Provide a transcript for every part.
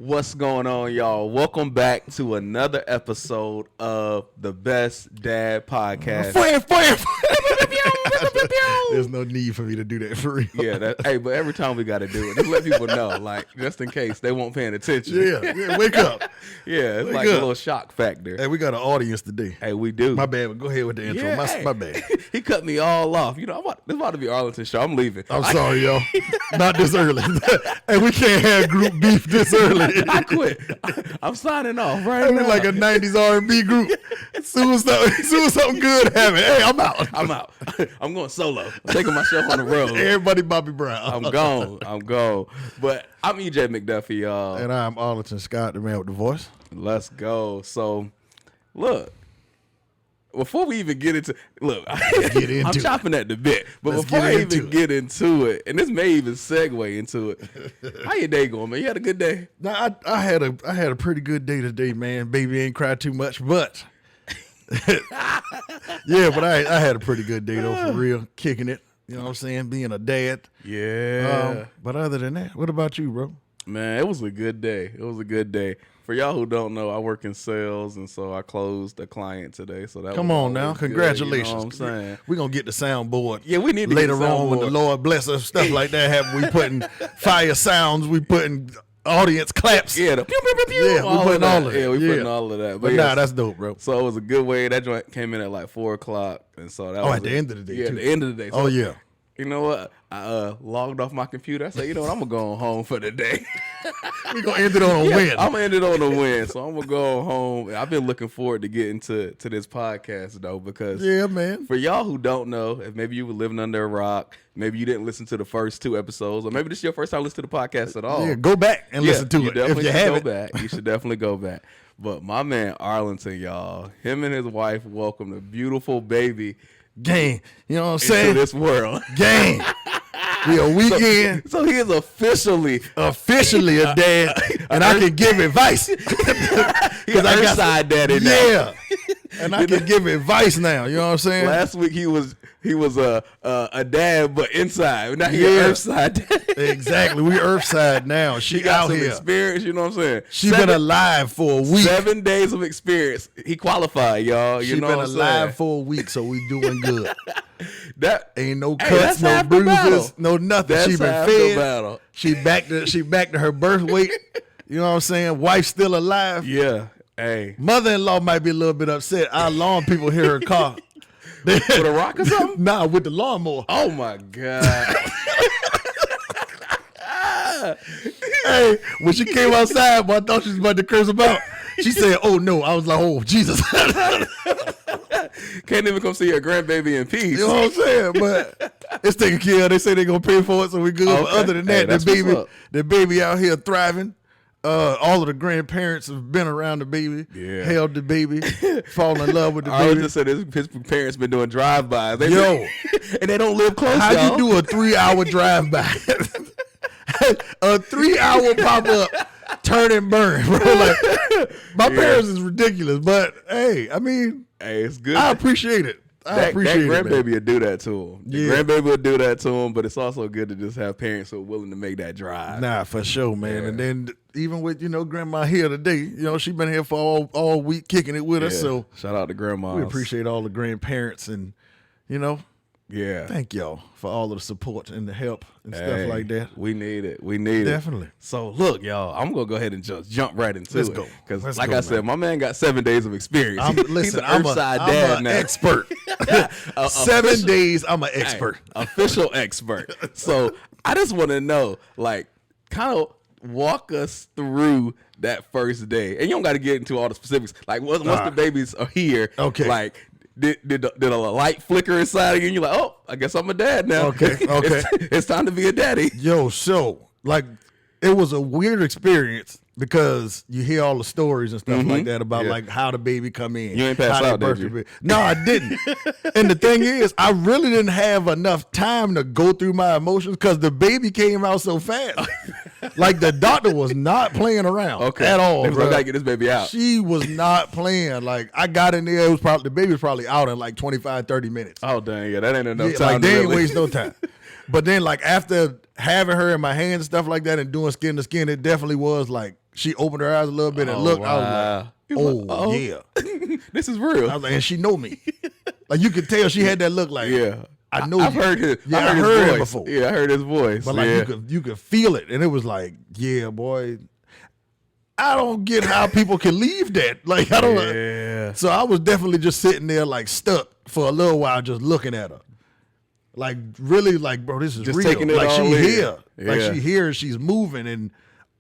What's going on, y'all? Welcome back to another episode of the Best Dad Podcast. There's no need for me to do that for real. Yeah, but every time we got to do it, just let people know, like, just in case they won't paying attention. Yeah, wake up. Yeah, it's Wake like a up. little shock factor. Hey, we got an audience today. Hey, we do. My bad. Go ahead with the intro. Yeah, My bad. He cut me all off. You know, this about to be Arlington show. I'm leaving. I'm sorry, y'all. Not this early. Hey, we can't have group beef this early. I quit. I'm signing off right I now. look like a 90s R&B group. Soon as something good happens, hey, I'm out. I'm out. I'm going solo. I'm taking myself on the road. Everybody Bobby Brown. I'm gone. But I'm EJ McDuffie, y'all. And I'm Arlington Scott, the man with the voice. Let's go. So, look. Before we even get into I'm chopping at the bit, but before I even get into it, and this may even segue into it, how your day going, man? You had a good day? Nah, I had a pretty good day today, man. Baby ain't cried too much, but yeah, but I had a pretty good day though, for real, kicking it. You know what I'm saying? Being a dad. Yeah. But other than that, what about you, bro? Man, it was a good day. For y'all who don't know, I work in sales, and so I closed a client today. So that Come on now, congratulations! You know what I'm saying? We're gonna get the soundboard. Yeah, we need to later get the on when the Lord bless us, stuff like that happen. We putting fire sounds, we putting audience claps. Yeah, the pew pew pew pew. Yeah, we putting all of that. it. Yeah, we putting all of that. But nah, that's dope, bro. So it was a good way. That joint came in at like 4:00, and so that was at the end of the day. Yeah, too. at the end of the day. So, oh yeah. You know what? I logged off my computer. I said, you know what? I'm gonna go home for the day. We're gonna end it on a win. I'm gonna end it on a win. So I'm gonna go home. I've been looking forward to getting to this podcast though, because man. For y'all who don't know, if maybe you were living under a rock, maybe you didn't listen to the first 2 episodes, or maybe this is your first time listening to the podcast at all. Yeah, go back and listen to it. If you haven't, you should definitely go back. But my man Arlington, y'all, him and his wife welcomed a beautiful baby. Gang, you know what I'm saying? Into this world. Gang. We a weekend. So he is officially a dad, and I can give advice. Because I got side daddy now. Yeah. And I can give advice now. You know what I'm saying? Last week he was a dad, but inside. Now he Earthside dad. Exactly. We Earthside now. She got out some here. experience. You know what I'm saying? She been alive for a week. 7 days of experience. He qualified, y'all. You she know been what I'm alive saying? for a week, so we doing good. That ain't no cuts, no bruises, no nothing. That's she been half fed. the battle. She back to her birth weight. You know what I'm saying? Wife still alive. Yeah. Hey. Mother-in-law might be a little bit upset. Our lawn people hear her car. With a rock or something? Nah, with the lawnmower. Oh my God. Hey, when she came outside, boy, I thought she was about to curse him out. She said, "Oh no." I was like, "Oh Jesus." Can't even come see her grandbaby in peace. You know what I'm saying? But it's taken care of. They say they're gonna pay for it, so we good. Okay. But other than that, Hey, the baby out here thriving. All of the grandparents have been around the baby, held the baby, fallen in love with the baby. I just said his parents been doing drive-bys. And they don't live close. How y'all. you do a 3-hour drive-by? A 3-hour pop-up, turn and burn, bro. Like my parents is ridiculous, but hey, I mean, it's good. I appreciate it. That grandbaby will do that to him. The grandbaby will do that to him, but it's also good to just have parents who are willing to make that drive. Nah, for sure, man. And then even with, grandma here today, she been here for all week kicking it with us. So shout out to grandma. We appreciate all the grandparents and, thank y'all for all of the support and the help and stuff like that. We need it. Definitely. So look, y'all, I'm gonna go ahead and just jump right into Let's it. go. Because like I said, my man got 7 days of experience. He's an Earthside dad I'm now. an expert. 7 days, I'm an expert. Official expert. So I just want to know, like, kind of walk us through that first day. And you don't got to get into all the specifics. Like, once the babies are here, like, did a light flicker inside of you and you're like, oh, I guess I'm a dad now. Okay. It's time to be a daddy. Yo, so, like, it was a weird experience because you hear all the stories and stuff like that about like how the baby come in. You ain't passed out, did you? No, I didn't. And the thing is, I really didn't have enough time to go through my emotions because the baby came out so fast. Like the doctor was not playing around at all. I gotta get this baby out. She was not playing. Like I got in there, the baby was probably out in like 25, 30 minutes. Oh dang, that ain't enough time. Like they ain't waste no time. But then like after having her in my hands and stuff like that and doing skin to skin, it definitely was like she opened her eyes a little bit and looked. Wow. I was like, oh, yeah. This is real. I was like, and she know me. Like, you could tell she had that look like, yeah. I know I've you. heard his, Yeah, I I heard him before. Yeah, I heard his voice. But like you could feel it. And it was like, yeah, boy. I don't get how people can leave that. Like, I don't. Yeah. So I was definitely just sitting there like stuck for a little while, just looking at her. Like, really, like, bro, this is just real. taking it like, all she in. here. Yeah. Like, she here and she's moving. And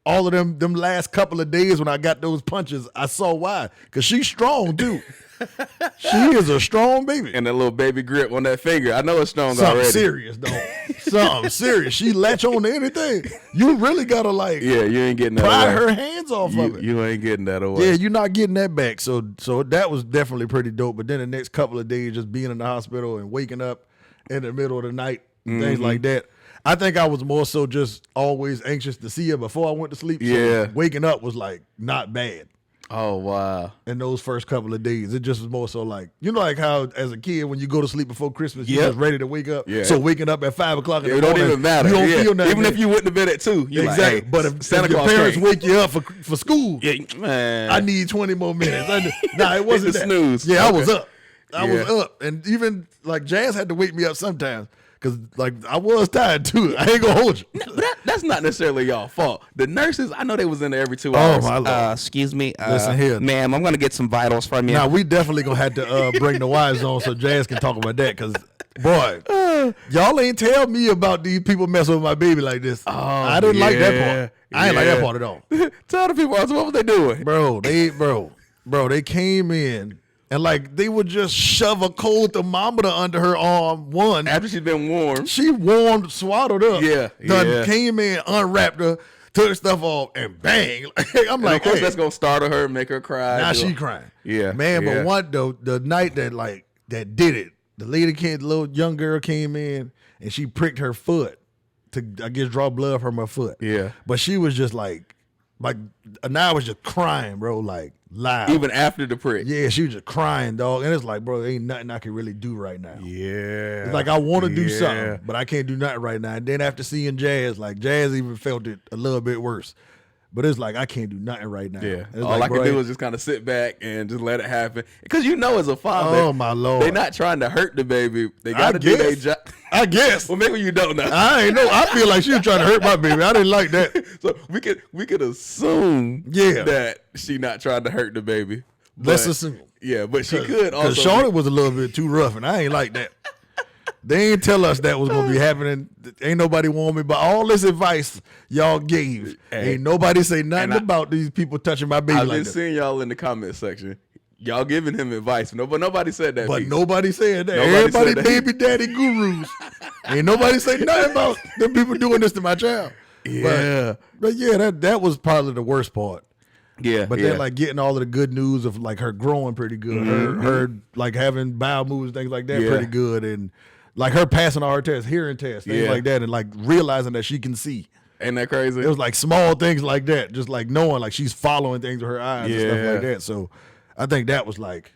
all of them last couple of days when I got those punches, I saw why. Because she's strong, too. She is a strong baby. And that little baby grip on that finger. I know it's strong Something already. serious, though. Something serious. She latch on to anything. You really got to, like, Yeah, you ain't getting that pry away. her hands off of it. You ain't getting that away. Yeah, you're not getting that back. So that was definitely pretty dope. But then the next couple of days, just being in the hospital and waking up in the middle of the night, things like that. I think I was more so just always anxious to see her before I went to sleep. Yeah. So waking up was like not bad Oh, wow. in those first couple of days. It just was more so like, you know, like how as a kid, when you go to sleep before Christmas, you're just ready to wake up. Yeah. So waking up at 5 o'clock in It the don't morning, even matter. you don't Yeah. feel nothing. Even if you wouldn't have been at 2. You Exactly. Like, hey, but if Santa your Claus parents came. wake you up for school, Yeah, man. I need 20 more minutes. Nah, it wasn't the that. snooze. Yeah, I Okay. was up. I was Yeah. up. And even like Jazz had to wake me up sometimes because like I was tired too. I ain't gonna hold you. No, but that's not necessarily y'all fault. The nurses, I know they was in there every 2 hours. my Lord. Excuse me. Listen here. Ma'am, I'm going to get some vitals from you. Now we definitely gonna have to bring the wives on so Jazz can talk about that because boy, y'all ain't tell me about these people messing with my baby like this. I didn't like that part. I ain't like that part at all. Tell the people, what was they doing? Bro, they came in and like they would just shove a cold thermometer under her arm. One, After she's been warm. she warmed, swaddled up. Yeah, Done yeah. came in, unwrapped her, took her stuff off, and bang. I'm And like, of course, hey, that's going to startle her, make her cry. now do she all- crying. Yeah, Man, yeah. but the night that did it, the little young girl came in and she pricked her foot to, I guess, draw blood from her foot. Yeah. But she was just like now I was just crying, bro, like loud. Even after the prick. Yeah, she was just crying, dog. And it's like, bro, there ain't nothing I can really do right now. Yeah. It's like I want to do something, but I can't do nothing right now. And then after seeing Jazz, like Jazz even felt it a little bit worse. But it's like I can't do nothing right now. Yeah. It's All like, I bro, can do is just kind of sit back and just let it happen. Because you know, as a father, oh my Lord, they're not trying to hurt the baby. They got to do their job. I guess. Well, maybe you don't know. I ain't know. I feel like she was trying to hurt my baby. I didn't like that. So we could assume Yeah. that she not trying to hurt the baby. Let's But- assume. Yeah, but she could Because also. Shawnee was a little bit too rough, and I ain't like that. They ain't tell us that was gonna be happening. Ain't nobody warned me, but all this advice y'all gave, Hey. ain't nobody say nothing And about these people touching my baby I've like been that. seeing y'all in the comment section. Y'all giving him advice. Nobody said that. But piece. nobody said that. Nobody Everybody said that. baby daddy gurus. Ain't nobody say nothing about them people doing this to my child. Yeah. But yeah, that was probably the worst part. Yeah. But then like getting all of the good news of like her growing pretty good, her like having bowel moves, things like that, Yeah. pretty good, and like her passing all her tests, hearing tests, things Yeah. like that, and like realizing that she can see. ain't that crazy? It was like small things like that, just like knowing like she's following things with her eyes and stuff Yeah. like that. So I think that was like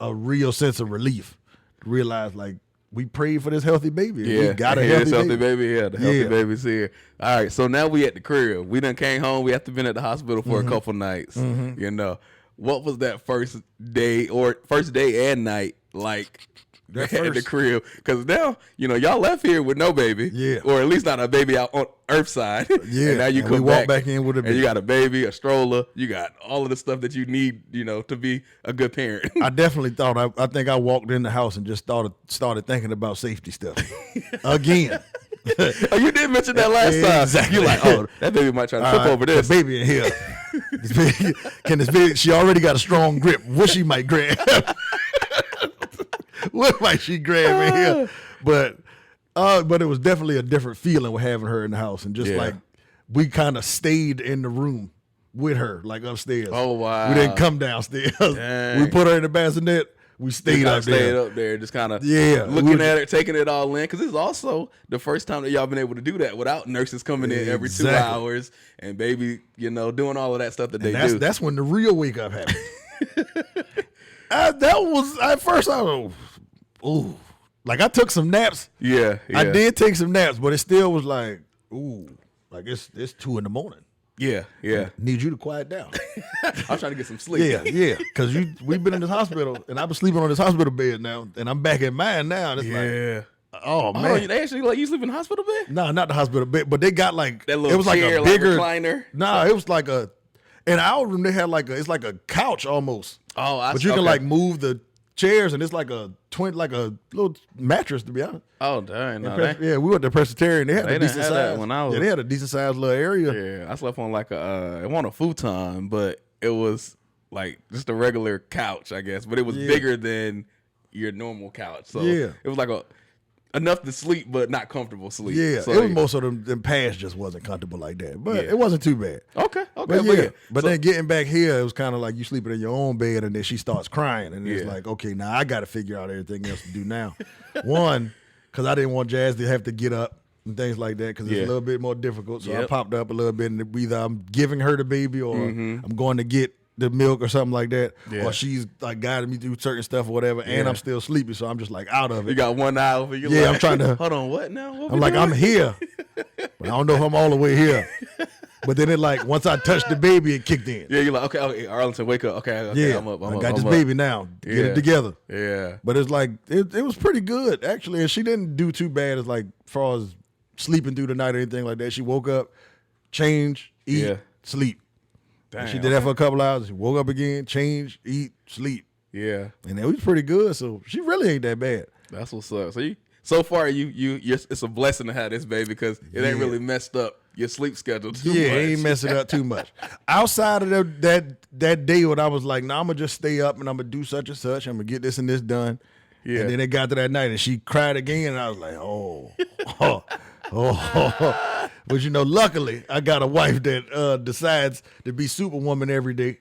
a real sense of relief to realize like we prayed for this healthy baby. Yeah, We got a yeah, healthy this baby. Yeah, the healthy Yeah. baby's here. All right, so now we at the crib. We done came home. We have to been at the hospital for Mm-hmm. a couple nights. You know, what was that first day and night like That at the first- crib? Because now y'all left here with no baby, Yeah. or at least not a baby out on Earth side. Yeah, and now you and come we walk back in with a and baby. you got a baby, a stroller. You got all of the stuff that you need, to be a good parent. I definitely thought I think I walked in the house and just started thinking about safety stuff again. Oh, you did mention that last time. Exactly. You're like, oh, that baby might try to All trip right, over this. the baby in here. This baby, she already got a strong grip. What she might grab? What might she grab in here? But it was definitely a different feeling with having her in the house, and just Yeah. like we kind of stayed in the room with her, like upstairs. Oh, wow. We didn't come downstairs. Dang. We put her in the bassinet. We stayed up there. Stayed up there, just kind of Yeah, looking we- at it, taking it all in. Because this is also the first time that y'all been able to do that without nurses coming in every 2 Exactly. hours and baby, doing all of that stuff that they do. That's when the real wake up happened. That was at first I was, ooh, like I took some naps. yeah, I did take some naps, but it still was like, ooh, like it's 2 a.m. Yeah, yeah. Need you to quiet down. I'm trying to get some sleep. Yeah. Because we've been in this hospital, and I've been sleeping on this hospital bed now, and I'm back in mine now. And it's like, oh man, they actually let you sleep in the hospital bed? No, not the hospital bed, but they got like that little it was chair, like a bigger recliner. Nah, it was like a. In our room, they had it's like a couch almost. Oh, but you can like move the chairs, and it's like a little mattress, to be honest. Oh, dang! No, we went to Presbyterian. They had a decent size. when I was. Yeah, they had a decent sized little area. Yeah, I slept on like it wasn't a futon, but it was like just a regular couch, I guess. But it was bigger than your normal couch, so it was like enough to sleep, but not comfortable sleep. Yeah, so, it was most of them past just wasn't comfortable like that, but it wasn't too bad. Okay. But then getting back here, it was kind of like you sleeping in your own bed, and then she starts crying, and it's like, okay, now I got to figure out everything else to do now. One, because I didn't want Jazz to have to get up and things like that, because it's a little bit more difficult. So I popped up a little bit, and either I'm giving her the baby, or I'm going to get the milk or something like that, or she's like guiding me through certain stuff or whatever, and I'm still sleepy, so I'm just like out of it. You got 1 hour for your life. I'm trying to hold on, what now? I'm like, doing? I'm here, but I don't know if I'm all the way here. But then it like once I touched the baby, it kicked in. Yeah, you're like, okay, Arlington, wake up. Okay, I'm up. I got this baby now. Get it together. Yeah. But it's like it was pretty good actually, and she didn't do too bad as far as sleeping through the night or anything like that. She woke up, change, eat, sleep. Damn, she did that for a couple hours. She woke up again, change, eat, sleep. Yeah, and it was pretty good. So she really ain't that bad. That's what's up. So far, it's a blessing to have this baby because it ain't really messed up your sleep schedule too much. Yeah, it ain't messing up too much. Outside of that day when I was like, I'm gonna just stay up and I'm gonna do such and such. I'm gonna get this and this done. Yeah. And then it got to that night and she cried again, and I was like, But luckily I got a wife that decides to be Superwoman every day,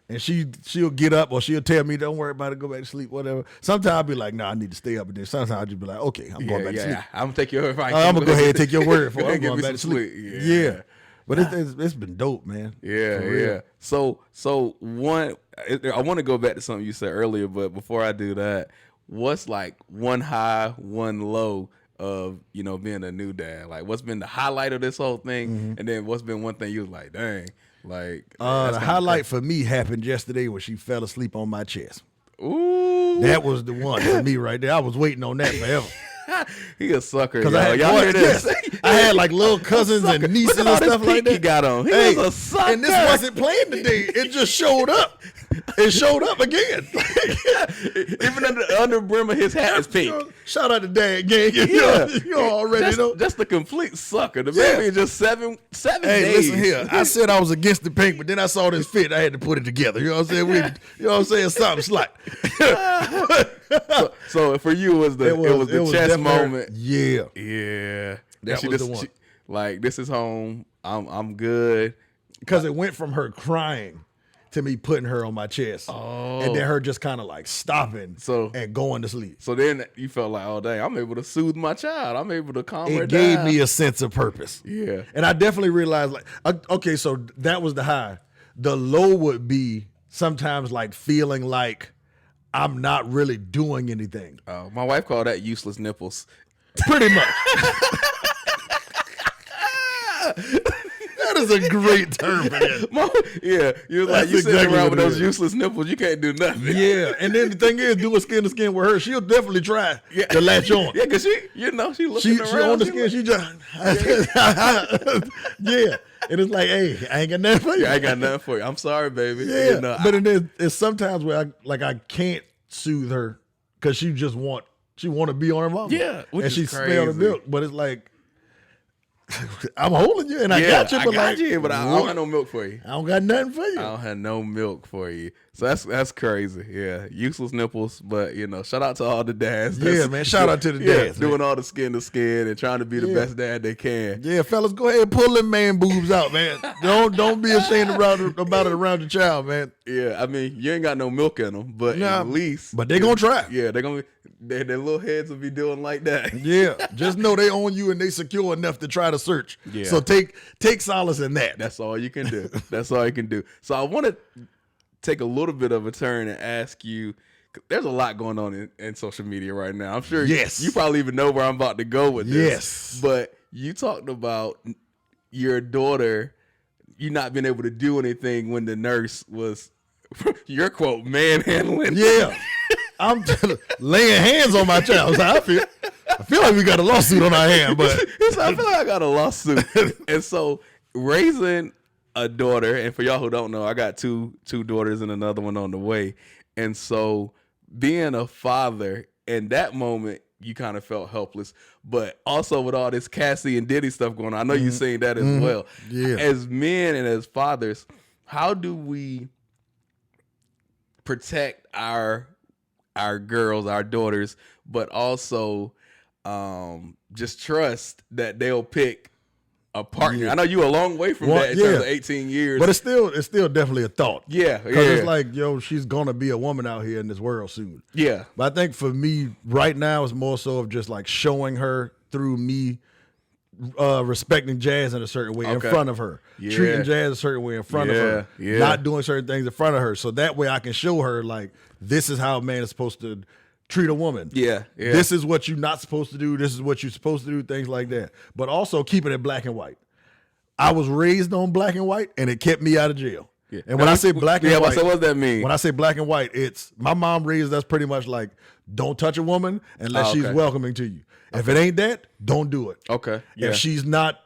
and she'll get up or she'll tell me, don't worry about it, go back to sleep, whatever. Sometimes I'll be like, nah, I need to stay up, and then sometimes I'll just be like, okay, I'm going back to sleep. I'm gonna take your advice. I'm gonna go ahead and take your word for it. I'm going back to sleep. Yeah. But it's been dope, man. Yeah. So one, I want to go back to something you said earlier, but before I do that, what's like one high, one low of being a new dad? Like, what's been the highlight of this whole thing, and then what's been one thing you was like, dang, like the highlight for me happened yesterday when she fell asleep on my chest. Ooh, that was the one for me right there. I was waiting on that forever. He a sucker, y'all. Hear this? Yes. I had like little cousens and nieces and stuff like that. He got on. He was a sucker. And this wasn't playing today. It just showed up. It showed up again. Even under brim of his hat is pink. Shout out to Dad gang. You already know. Just a complete sucker. The baby is just 7 days. Hey, listen here. I said I was against the pink, but then I saw this fit. I had to put it together. You know what I'm saying? Something slight. So for you, it was the chest moment. Yeah. That was the one. Like, this is home. I'm good. Because it went from her crying to me putting her on my chest. Oh. And then her just kind of like stopping and going to sleep. So then you felt like, oh, dang, I'm able to soothe my child. I'm able to calm her down. It gave me a sense of purpose. Yeah. And I definitely realized, like, okay, so that was the high. The low would be sometimes like feeling like I'm not really doing anything. Oh, my wife called that useless nipples. Pretty much. That is a great term for that. Yeah, you're like, you sitting around with those useless nipples, you can't do nothing. Yeah, and then the thing is, doing skin to skin with her, she'll definitely try to latch on. Yeah, because she looking around. She on the skin, she just, yeah. And it's like, hey, I ain't got nothing for you. I ain't got nothing for you. I'm sorry, baby. Yeah, but it's sometimes where I can't soothe her because she want to be on her mama. Yeah, and she smell the milk, but it's like, I'm holding you, and I got you, but I don't have no milk for you. I don't got nothing for you. I don't have no milk for you. So that's crazy. Yeah, useless nipples, but shout out to all the dads. Yeah, man, shout out to the dads, doing all the skin to skin and trying to be the best dad they can. Yeah, fellas, go ahead and pull them man boobs out, man. Don't be ashamed about it around your child, man. Yeah, I mean, you ain't got no milk in them, but at least. But they gonna try. Yeah, they're gonna be. Their little heads will be doing like that. Yeah, just know they own you and they secure enough to try to search. Yeah. So take solace in that. That's all you can do. That's all you can do. So I want to take a little bit of a turn and ask you. There's a lot going on in social media right now. I'm sure. Yes. You probably even know where I'm about to go with this. Yes. But you talked about your daughter you not being able to do anything when the nurse was, your quote, manhandling. Yeah. I'm laying hands on my child. I feel like we got a lawsuit on our hand, but I feel like I got a lawsuit. And so raising a daughter, and for y'all who don't know, I got two daughters and another one on the way. And so being a father in that moment, you kind of felt helpless, but also with all this Cassie and Diddy stuff going on, I know you've seen that as well. Yeah. As men and as fathers, how do we protect our girls, our daughters, but also just trust that they'll pick a partner? I know you a long way from that in terms of 18 years. But it's still definitely a thought. Yeah. Because it's like, she's going to be a woman out here in this world soon. Yeah. But I think for me right now, it's more so of just like showing her through me respecting Jazz in a certain way in front of her. Yeah. Treating Jazz a certain way in front of her. Yeah. Not doing certain things in front of her. So that way I can show her, like, this is how a man is supposed to treat a woman. Yeah. This is what you're not supposed to do. This is what you're supposed to do, things like that. But also keeping it black and white. I was raised on black and white, and it kept me out of jail. Yeah. And when I say black and white, so what does that mean? When I say black and white, it's my mom raised us pretty much like, don't touch a woman unless she's welcoming to you. If it ain't that, don't do it. Okay. Yeah. If she's not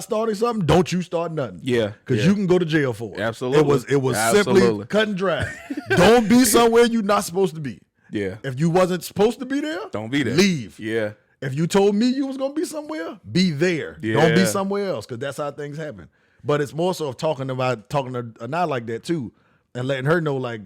starting something, don't you start nothing. Yeah. Because you can go to jail for it. Absolutely. It was simply cut and dry. Don't be somewhere you're not supposed to be. Yeah. If you wasn't supposed to be there, don't be there. Leave. Yeah. If you told me you was gonna be somewhere, be there. Yeah. Don't be somewhere else, because that's how things happen. But it's more so of talking to a not like that too, and letting her know, like,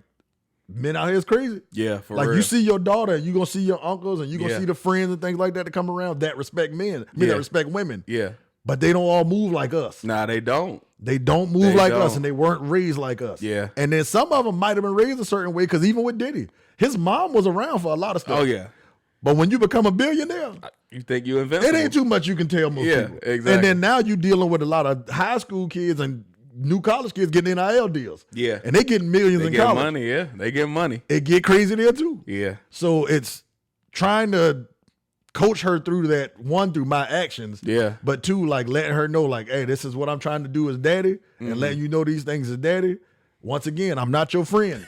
men out here is crazy. Yeah, for like real. You see your daughter, and you gonna see your uncles, and you gonna see the friends and things like that come around that respect men, that respect women. Yeah. But they don't all move like us. Nah, they don't. They don't move like us, and they weren't raised like us. Yeah. And then some of them might have been raised a certain way, because even with Diddy, his mom was around for a lot of stuff. Oh yeah. But when you become a billionaire, you think you invincible. It ain't too much you can tell most people. Exactly. And then now you dealing with a lot of high school kids and new college kids getting NIL deals. Yeah. And they getting millions in college. Money, yeah. They get money. It get crazy there too. Yeah. So it's trying to coach her through that, one, through my actions. Yeah. But two, like letting her know, like, hey, this is what I'm trying to do as daddy, and letting you know these things as daddy. Once again, I'm not your friend.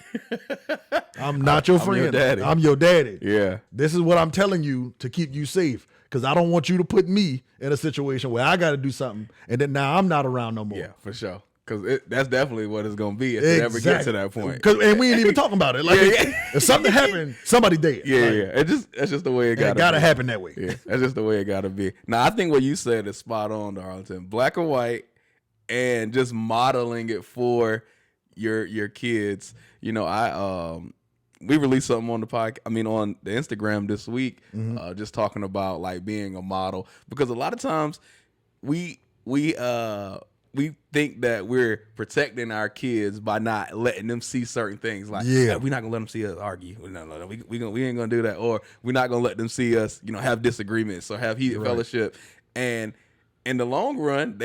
I'm not your friend. Your daddy. I'm your daddy. Yeah. This is what I'm telling you to keep you safe, because I don't want you to put me in a situation where I got to do something and then now I'm not around no more. Yeah, for sure. Because that's definitely what it's going to be if it ever gets to that point. And we ain't even talking about it. Like, if something happened, somebody dead. Yeah, like, that's just the way it got to be. It got to happen that way. Yeah, that's just the way it got to be. Now, I think what you said is spot on, Arlington. Black and white, and just modeling it for your kids. You know, we released something on the podcast, on the Instagram this week, just talking about like being a model, because a lot of times we think that we're protecting our kids by not letting them see certain things. Like, we're not gonna let them see us argue. No, we ain't gonna do that. Or we're not gonna let them see us, have disagreements or have heated fellowship. And in the long run,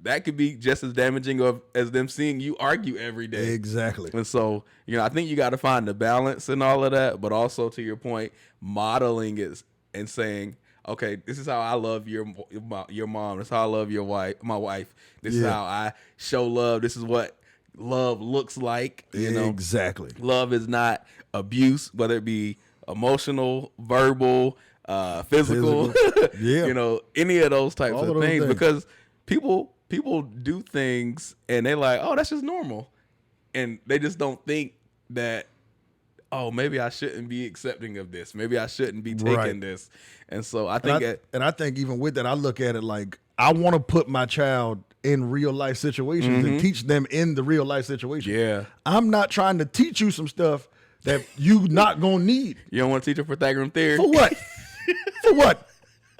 that could be just as damaging as them seeing you argue every day. Exactly. And so, I think you got to find the balance in all of that, but also, to your point, modeling it and saying, okay, this is how I love your mom. This is how I love my wife. This is how I show love. This is what love looks like. Exactly. Love is not abuse, whether it be emotional, verbal, physical. Any of those types of things. Because people do things and they're like, oh, that's just normal. And they just don't think that, oh, maybe I shouldn't be accepting of this. Maybe I shouldn't be taking this. And so I think I think even with that, I look at it like, I want to put my child in real life situations and teach them in the real life situation. Yeah. I'm not trying to teach you some stuff that you not going to need. You don't want to teach a Pythagorean theory? For what? For what?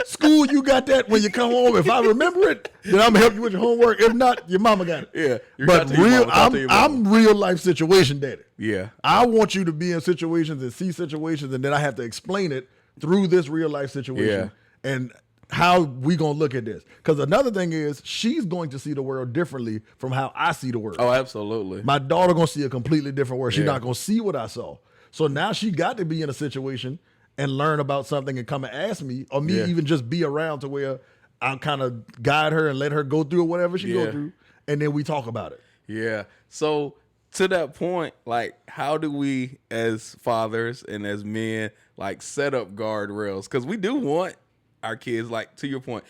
School, you got that when you come home. If I remember it, then I'm gonna help you with your homework. If not, your mama got it. Yeah. But I'm real life situation daddy. Yeah. I want you to be in situations and see situations, and then I have to explain it through this real life situation. Yeah. And how we gonna look at this? Because another thing is, she's going to see the world differently from how I see the world. Oh, absolutely. My daughter gonna see a completely different world. She's not gonna see what I saw. So now she got to be in a situation and learn about something and come and ask me, or me even just be around to where I'll kind of guide her and let her go through whatever she go through. and then we talk about it. Yeah. So to that point, like, how do we as fathers and as men, like, set up guardrails? Because we do want our kids, like, to your point,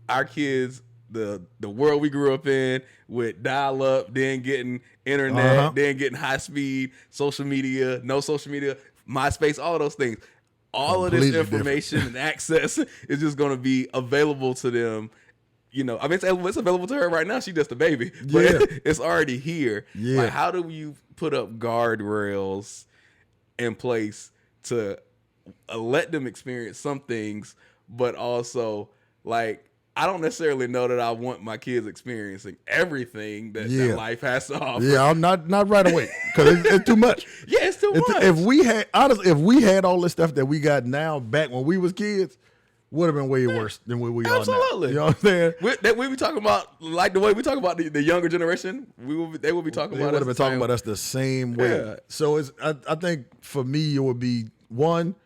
our kids, the world we grew up in with dial up, then getting internet, then getting high speed, social media, no social media, MySpace, all of those things. All of this information and access is just going to be available to them. You know, I mean, it's available to her right now. She's just a baby, but it's already here. Yeah. Like, how do you put up guardrails in place to let them experience some things, but also, like, I don't necessarily know that I want my kids experiencing everything that life has to offer. Yeah, I'm not right away because it's too much. Yeah, it's too much. If we had all this stuff that we got now back when we was kids, would have been way worse than what we are now. Absolutely. You know what I'm saying? We be talking about, like, the way we talk about the younger generation. They will be talking about us. They would have been talking about us the same way. Yeah. So I think for me it would be, one,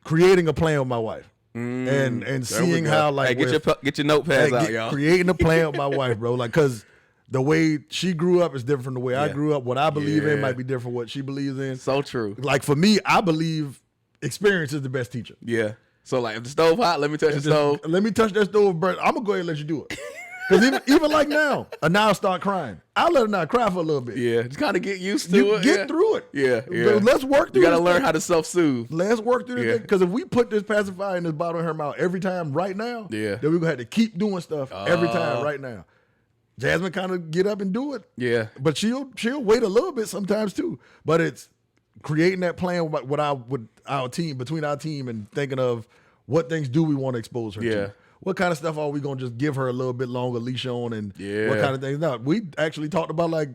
creating a plan with my wife. And seeing how, like, hey, get your notepads out, y'all. Creating a plan with my wife, bro. Like, because the way she grew up is different from the way I grew up. What I believe in might be different from what she believes in. So true. Like, for me, I believe experience is the best teacher. Yeah. So, like, if the stove hot, let me touch the stove. Let me touch that stove, bro. I'm going to go ahead and let you do it. Because even like now start crying. I let her not cry for a little bit. Yeah, just kind of get used to it. Get through it. Yeah. Let's work through it. You got to learn how to self-soothe. Let's work through it. Because if we put this pacifier in this bottle in her mouth every time right now, then we're going to have to keep doing stuff every time right now. Jasmine kind of get up and do it. Yeah. But she'll wait a little bit sometimes too. But it's creating that plan with our team, between our team, and thinking of what things do we want to expose her to. What kind of stuff are we going to just give her a little bit longer leash on, and what kind of things? Now, we actually talked about, like,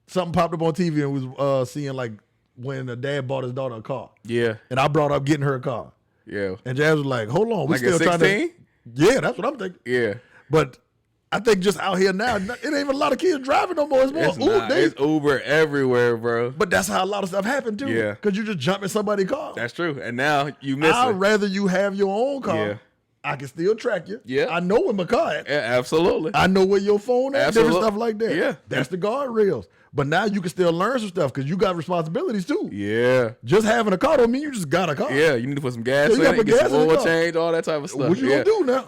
something popped up on TV and was seeing, like, when a dad bought his daughter a car. Yeah. And I brought up getting her a car. Yeah. And Jazz was like, hold on. We like still trying to. Yeah, that's what I'm thinking. Yeah. But I think just out here now, it ain't even a lot of kids driving no more. It's more it's Uber everywhere, bro. But that's how a lot of stuff happened too. Yeah. Because you just jump in somebody's car. That's true. And now you miss it. I'd rather you have your own car. Yeah. I can still track you. Yeah. I know where my car at. Yeah, absolutely. I know where your phone at. Different stuff like that. Yeah. That's the guardrails. But now you can still learn some stuff because you got responsibilities too. Yeah. Just having a car don't mean you just got a car. Yeah. You need to put some gas in it, get some oil change, all that type of stuff. What you gonna do now?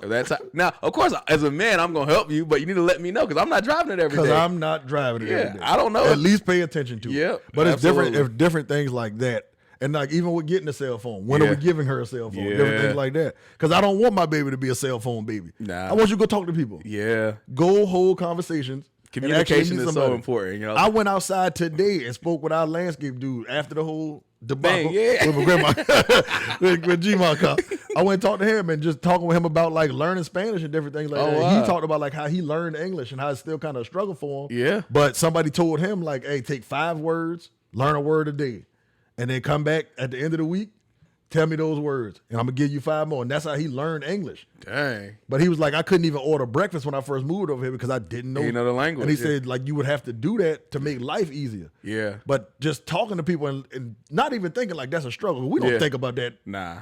Now, of course, as a man, I'm gonna help you, but you need to let me know because I'm not driving it every day. Because I'm not driving it every day. I don't know. At least pay attention to it. Yeah. But it's different if different things like that. And, like, even with getting a cell phone, when are we giving her a cell phone? Different things like that. Because I don't want my baby to be a cell phone baby. Nah. I want you to go talk to people. Yeah. Go hold conversations. Communication is so important. You know? I went outside today and spoke with our landscape dude after the whole debacle with my grandma, with G-Mon car. I went and talked to him and just talking with him about, like, learning Spanish and different things like that. Wow. He talked about, like, how he learned English and how it's still kind of a struggle for him. Yeah. But somebody told him, like, hey, take 5 words, learn a word a day. And then come back at the end of the week, tell me those words, and I'm going to give you 5 more. And that's how he learned English. Dang. But he was like, I couldn't even order breakfast when I first moved over here because I didn't know. You know the language. And he said, like, you would have to do that to make life easier. Yeah. But just talking to people and not even thinking like that's a struggle. We don't think about that. Nah.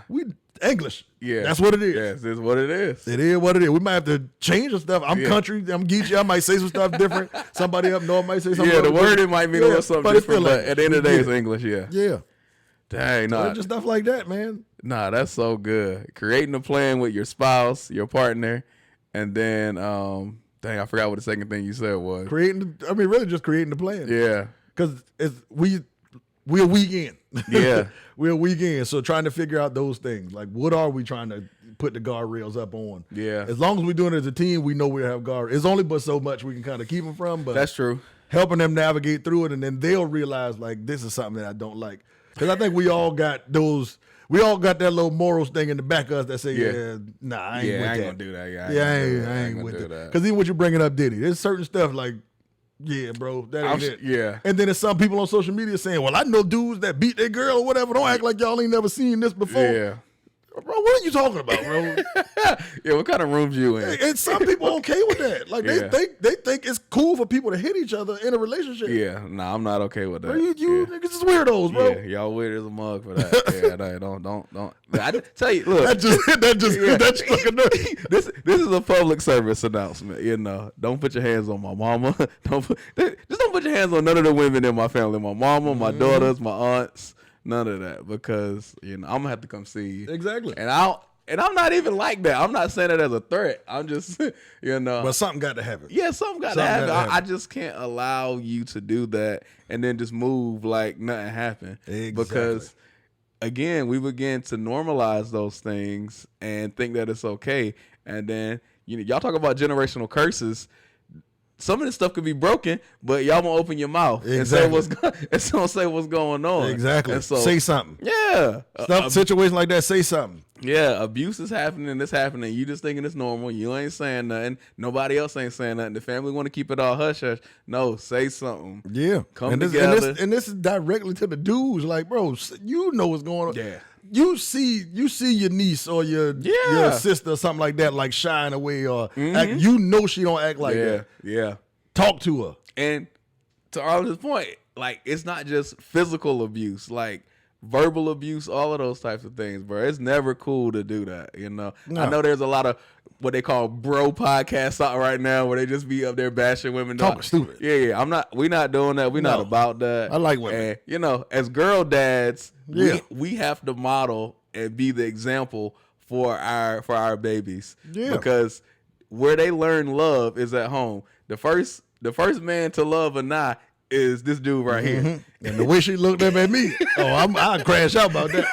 English. Yeah. That's what it is. Yes, it's what it is. It is what it is. We might have to change the stuff. I'm country. I'm geeky. I might say some stuff different. Somebody up north might say something. Yeah, the wording might mean a little something different, but at the end of the day, it's English. Yeah. Yeah. Dang, no. Just stuff like that, man. Nah, that's so good. Creating a plan with your spouse, your partner, and then, dang, I forgot what the second thing you said was. Really just creating the plan. Yeah. Because we're a weekend. Yeah. We're a weekend. So trying to figure out those things. Like, what are we trying to put the guardrails up on? Yeah. As long as we're doing it as a team, we know we have guardrails. It's only but so much we can kind of keep them from. But that's true. Helping them navigate through it, and then they'll realize, like, this is something that I don't like. Because I think we all got that little morals thing in the back of us that say, nah, I ain't with that. I ain't gonna do that. I ain't with it. Because even what you bringing up, Diddy, there's certain stuff like, yeah, bro, that ain't it. Yeah. And then there's some people on social media saying, well, I know dudes that beat their girl or whatever. Don't act like y'all ain't never seen this before. Yeah. Bro, what are you talking about, bro? Yeah, what kind of rooms you in? And some people okay with that. Like they think it's cool for people to hit each other in a relationship. Yeah, nah, I'm not okay with that. Bro, you niggas is weirdos, bro. Yeah, y'all weird as a mug for that. Yeah, don't. I just tell you, look, That just fucking nerdy. this is a public service announcement. You know, don't put your hands on my mama. Just don't put your hands on none of the women in my family. My mama, my daughters, my aunts. None of that, because I'm gonna have to come see you. Exactly. And I'm not even like that. I'm not saying it as a threat. I'm just But something got to happen. Yeah, something got to happen. I just can't allow you to do that and then just move like nothing happened. Exactly. Because again, we begin to normalize those things and think that it's okay. And then y'all talk about generational curses. Some of this stuff could be broken, but y'all won't open your mouth and say what's going on. Exactly. And so, say something. Yeah. Situation like that, say something. Yeah, abuse is happening, it's happening. You just thinking it's normal. You ain't saying nothing. Nobody else ain't saying nothing. The family want to keep it all hush hush. No, say something. Yeah. Come together. And this is directly to the dudes. Like, bro, you know what's going on. Yeah. You see your niece or your sister or something like that, like shying away or act, she don't act like that. Yeah. Talk to her. And to Arlington's point, like, it's not just physical abuse, like verbal abuse, all of those types of things, bro. It's never cool to do that, No. I know there's a lot of what they call bro podcasts out right now where they just be up there bashing women. Talking stupid. Yeah. We're not doing that. We're not about that. I like women. And, as girl dads, we have to model and be the example for our babies. Yeah. Because where they learn love is at home. The first man to love Anai is this dude right here. And the way she looked up at me, I'd crash out about that.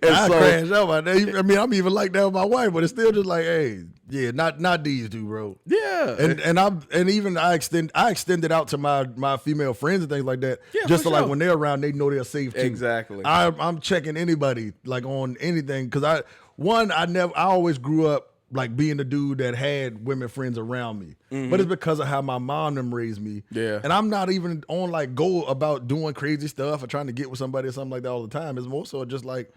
Crash out about that. I mean, I'm even like that with my wife, but it's still just like, hey, yeah, not these two, bro. Yeah. And I extended out to my female friends and things like that. Yeah, just so like when they're around, they know they're safe too. Exactly. I'm checking anybody like on anything because I always grew up like being the dude that had women friends around me. But it's because of how my mom them raised me. Yeah. And I'm not even on like go about doing crazy stuff or trying to get with somebody or something like that all the time. It's more so just like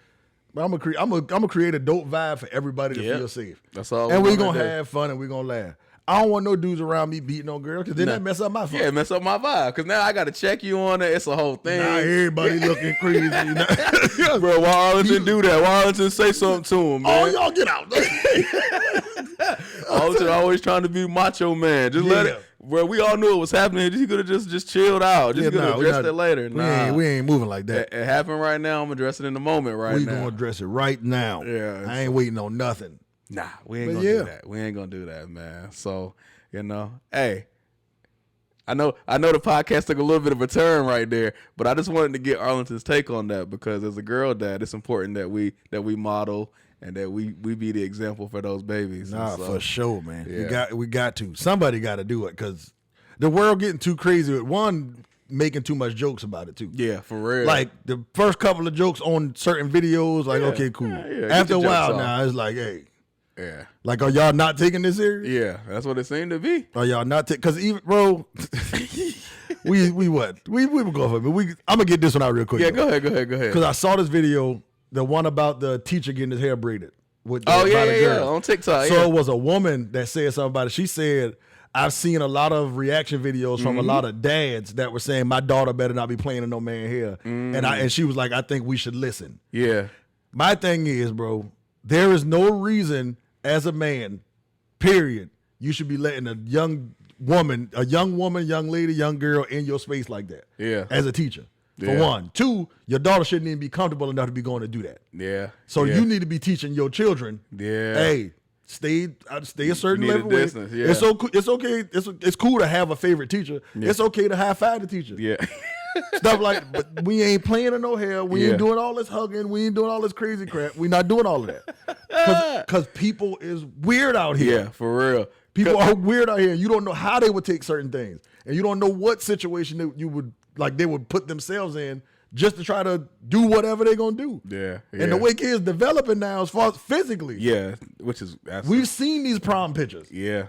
I'm gonna create a dope vibe for everybody to feel safe. That's all. And we're gonna have fun and we're gonna laugh. I don't want no dudes around me beating on girls because then that mess up my fun. Yeah, mess up my vibe. Because now I got to check you on it. It's a whole thing. Now everybody looking crazy. Bro, why Arlington do that? Why Arlington say something to him, man? Oh, y'all get out. Arlington always trying to be macho man. Just let it. Bro, we all knew it was happening. He could have just chilled out. Just could have addressed it later. We ain't moving like that. It happened right now. I'm addressing it in the moment now. We gonna address it right now. Yeah, I ain't waiting on nothing. Nah, we ain't gonna do that. We ain't gonna do that, man. So, hey, I know the podcast took a little bit of a turn right there, but I just wanted to get Arlington's take on that because as a girl dad, it's important that we model and that we be the example for those babies. Nah, for sure, man. Yeah. We got to. Somebody got to do it because the world getting too crazy with one making too much jokes about it too. Yeah, for real. Like the first couple of jokes on certain videos, like okay, cool. Yeah, after a while now, it's like, hey. Yeah. Like, are y'all not taking this serious? Yeah, that's what it seemed to be. Are y'all not taking? Because even, bro, we were going for it. I'm going to get this one out real quick. Yeah, go ahead. Because I saw this video, the one about the teacher getting his hair braided. On TikTok. So it was a woman that said something about it. She said, I've seen a lot of reaction videos from a lot of dads that were saying, my daughter better not be playing in no man hair. And she was like, I think we should listen. Yeah. My thing is, bro, there is no reason as a man, period, you should be letting a young woman, young lady, young girl in your space like that. Yeah. As a teacher. For one. Two, your daughter shouldn't even be comfortable enough to be going to do that. Yeah. So you need to be teaching your children. Yeah. Hey, stay a certain level. Distance, yeah. It's okay. It's cool to have a favorite teacher. Yeah. It's okay to high five the teacher. Yeah. Stuff like, but we ain't playing in no hair. We ain't doing all this hugging. We ain't doing all this crazy crap. We not doing all of that. Because people is weird out here. Yeah, for real. People are weird out here. You don't know how they would take certain things. And you don't know what situation they would put themselves in just to try to do whatever they're going to do. Yeah. And the way kids developing now as far as physically. Yeah, which is... We've seen these prom pictures. Yeah.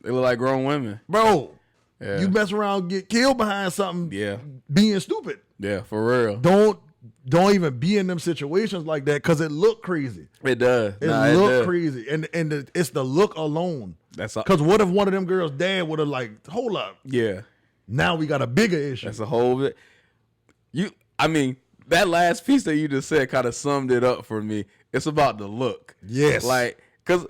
They look like grown women. Bro. Yeah. You mess around, get killed behind something. Yeah. Being stupid. Yeah, for real. Don't don't even be in them situations like that because it look crazy. It does. It look crazy, and it's the look alone. That's because what if one of them girls' dad would have like, hold up, yeah. Now we got a bigger issue. That's a whole bit. I mean, that last piece that you just said kind of summed it up for me. It's about the look. Yes. Like, because,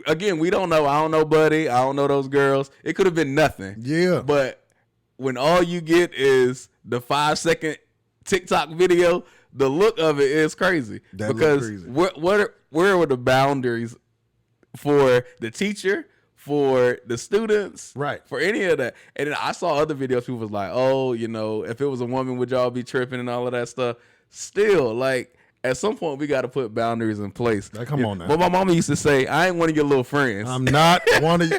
again, we don't know. I don't know Buddy. I don't know those girls. It could have been nothing. Yeah. But when all you get is the 5-second TikTok video, the look of it is crazy. Because where were the boundaries for the teacher, for the students, right? For any of that? And then I saw other videos. People was like, "Oh, if it was a woman, would y'all be tripping and all of that stuff?" Still, like at some point, we got to put boundaries in place. Like, come on now. But my mama used to say, "I ain't one of your little friends." I'm not one of.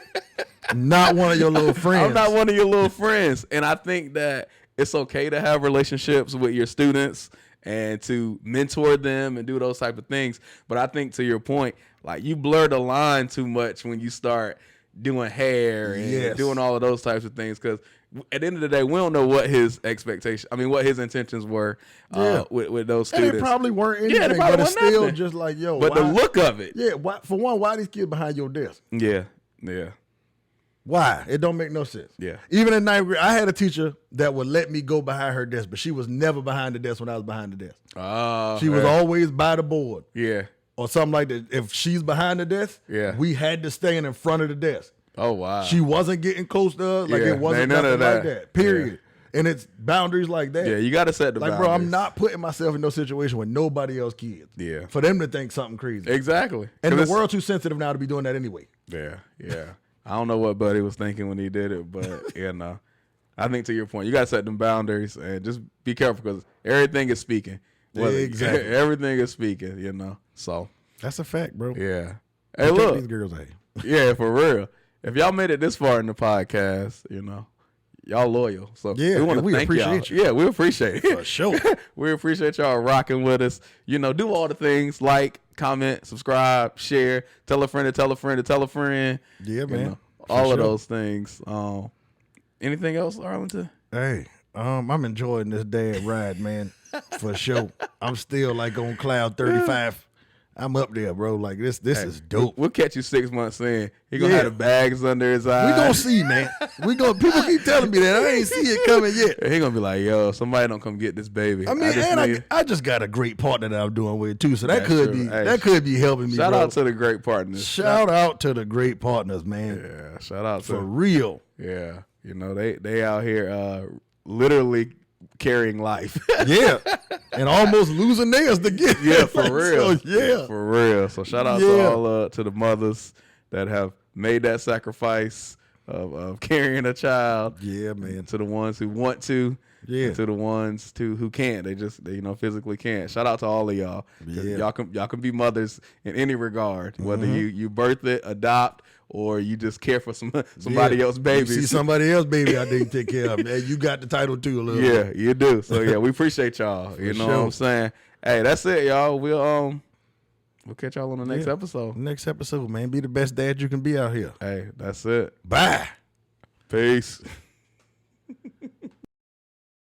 Not one of your little friends. I'm not one of your little friends, and I think that it's okay to have relationships with your students and to mentor them and do those type of things. But I think to your point, like you blur the line too much when you start doing hair and doing all of those types of things, because at the end of the day, we don't know what his what his intentions were with those students. And they probably weren't anything, but it's still nothing. Just like, yo. But the look of it. Yeah, for one, why these kids behind your desk? Yeah. Why? It don't make no sense. Yeah. Even in 9th grade, I had a teacher that would let me go behind her desk, but she was never behind the desk when I was behind the desk. She was always by the board. Yeah. Or something like that. If she's behind the desk, we had to stand in front of the desk. Oh, wow. She wasn't getting close to us. Like, it wasn't nothing like that. Period. Yeah. And it's boundaries like that. Yeah, you got to set the boundaries. Like, bro, I'm not putting myself in no situation with nobody else kids. Yeah. For them to think something crazy. Exactly. And the world's too sensitive now to be doing that anyway. Yeah. I don't know what Buddy was thinking when he did it, but, I think to your point, you got to set them boundaries and just be careful because everything is speaking. Exactly. Everything is speaking, so. That's a fact, bro. Yeah. Hey, look. These girls ain't. Yeah, for real. If y'all made it this far in the podcast, y'all loyal. So we thank appreciate y'all. Yeah, we appreciate it. For sure. We appreciate y'all rocking with us. Do all the things like, comment, subscribe, share, tell a friend to tell a friend to tell a friend. Yeah, man. All of those things. Anything else, Arlington? Hey, I'm enjoying this dad ride, man. For sure. I'm still like on cloud 35. I'm up there, bro. Like this is dope. We'll catch you 6 months in. He gonna have the bags under his eyes. We gonna see, man. People keep telling me that. I ain't see it coming yet. He gonna be like, yo, somebody don't come get this baby. I mean, I just got a great partner that I'm doing with too. So that could be helping me. Shout out to the great partners. Shout out to the great partners, man. Yeah, shout out for real. Yeah. They out here literally carrying life. Yeah. And almost losing theirs to get. Yeah, for real. So, for real. So shout out to all to the mothers that have made that sacrifice of carrying a child. Yeah, man. To the ones who want to. Yeah. To the ones who can't. They physically can't. Shout out to all of y'all. Yeah. Y'all can be mothers in any regard. Whether you birth it, adopt, or you just care for somebody else's baby. You see somebody else's baby out there you take care of, man. You got the title too a little bit. Yeah, you do. So we appreciate y'all. You know what I'm saying? Hey, that's it, y'all. We'll catch y'all on the next episode. Next episode, man. Be the best dad you can be out here. Hey, that's it. Bye. Peace.